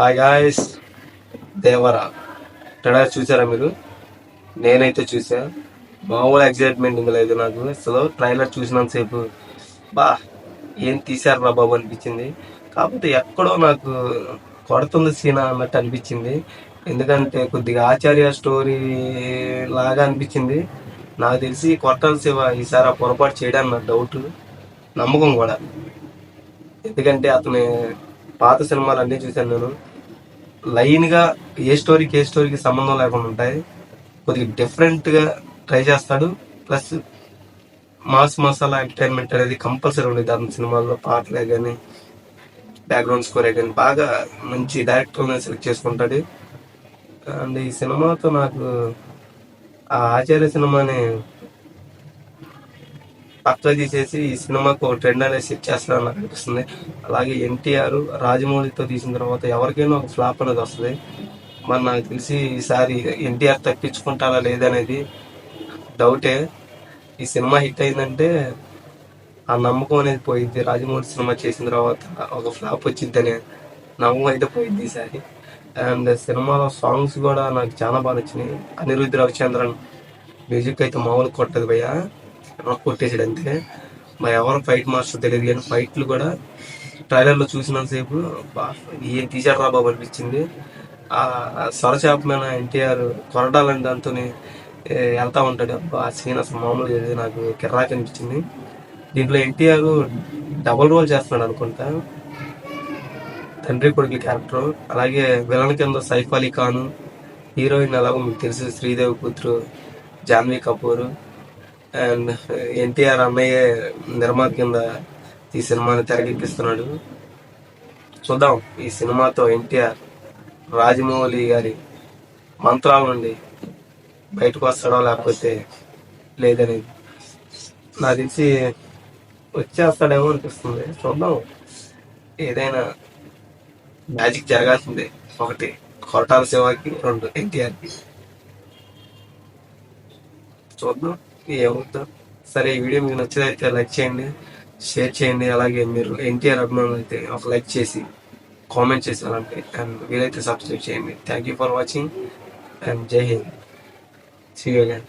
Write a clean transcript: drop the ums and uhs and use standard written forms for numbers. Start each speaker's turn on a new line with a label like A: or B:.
A: Hi guys, Devara trailer చూసారా మీరు? నేనైతే చూసా. మామూలు ఎగ్జైట్మెంట్ ఇంకా లేదు నాకు. అసలు ట్రైలర్ చూసినంతసేపు బా ఏం తీశారు రా బాబు అనిపించింది. కాకపోతే ఎక్కడో నాకు కొడుతుంది సీనా అన్నట్టు అనిపించింది. ఎందుకంటే కొద్దిగా ఆచార్య స్టోరీ లాగా అనిపించింది. నాకు తెలిసి కొట్టాల శివ ఈసారి ఆ పొరపాటు చేయడానికి నాకు డౌట్, నమ్మకం కూడా. ఎందుకంటే అతని పాత సినిమాలు అన్నీ చూశాను నేను. లైన్గా ఏ స్టోరీకి సంబంధం లేకుండా ఉంటాయి. కొద్దిగా డిఫరెంట్గా ట్రై చేస్తాడు. ప్లస్ మాస్ మసాలా ఎంటర్టైన్మెంట్ అనేది కంపల్సరీ ఉండేది అతని సినిమాల్లో. పాటలే కానీ బ్యాక్గ్రౌండ్ స్కోరే కానీ బాగా మంచి డైరెక్టర్ని సెలెక్ట్ చేసుకుంటాడు. అండ్ ఈ సినిమాతో నాకు ఆ ఆచార్య సినిమాని పక్కా తీసేసి ఈ సినిమాకు ఒక ట్రెండ్ అనేది సెట్ చేస్తారని నాకు అనిపిస్తుంది. అలాగే ఎన్టీఆర్ రాజమౌళితో తీసిన తర్వాత ఎవరికైనా ఒక ఫ్లాప్ అనేది వస్తుంది. మరి నాకు తెలిసి ఈసారి ఎన్టీఆర్ తప్పించుకుంటారా లేదనేది డౌటే. ఈ సినిమా హిట్ అయిందంటే ఆ నమ్మకం అనేది పోయింది. రాజమౌళి సినిమా చేసిన తర్వాత ఒక ఫ్లాప్ వచ్చిందనే నమ్మకం అయితే పోయింది ఈసారి. అండ్ సినిమాలో సాంగ్స్ కూడా నాకు చాలా బాగా నచ్చినాయి. అనిరుద్ధ్ రవిచంద్రన్ మ్యూజిక్ అయితే మామూలు కొట్టదు భయ్య, కొట్టేసాడు అంతే. మరి ఎవరు ఫైట్ మాస్టర్ తెలియదు కానీ ఫైట్లు కూడా ట్రైలర్లో చూసినంతసేపు ఏం తీసాడు రా బాబు అనిపించింది. ఆ స్వరచాపమైన ఎన్టీఆర్ కొరడాలని దాంతో వెళ్తా ఉంటాడు. ఆ సీన్ అసలు మామూలు లేదు, నాకు కిర్రాక్ అనిపించింది. దీంట్లో ఎన్టీఆర్ డబుల్ రోల్ చేస్తున్నాడు అనుకుంటా, తండ్రి కొడుకుల క్యారెక్టర్. అలాగే విలన్ కింద సైఫ్ అలీ ఖాన్, హీరోయిన్ ఎలాగో మీకు తెలుసు శ్రీదేవి కూతురు జాన్వీ కపూర్. అండ్ ఎన్టీఆర్ అన్నయ్య నిర్మాత కింద ఈ సినిమాని తెరకెక్కిస్తున్నాడు. చూద్దాం ఈ సినిమాతో ఎన్టీఆర్ రాజమౌళి గారి మంత్రాల నుండి బయటకు వస్తాడో లేకపోతే లేదనేది. నాకు తెలిసి వచ్చేస్తాడేమో అనిపిస్తుంది. చూద్దాం, ఏదైనా మ్యాజిక్ జరగాల్సిందే. ఒకటి కొరటాల శివకి, రెండు ఎన్టీఆర్కి. చూద్దాం ఏమవుతుందో. సరే, ఈ వీడియో మీకు నచ్చినైతే లైక్ చేయండి, షేర్ చేయండి. అలాగే మీరు ఎన్టీఆర్ అభిమానులు అయితే ఒక లైక్ చేసి కామెంట్ చేసి అలాంటి అండ్ వీలైతే సబ్స్క్రైబ్ చేయండి. Thank you for watching and జై హింద్. See you again.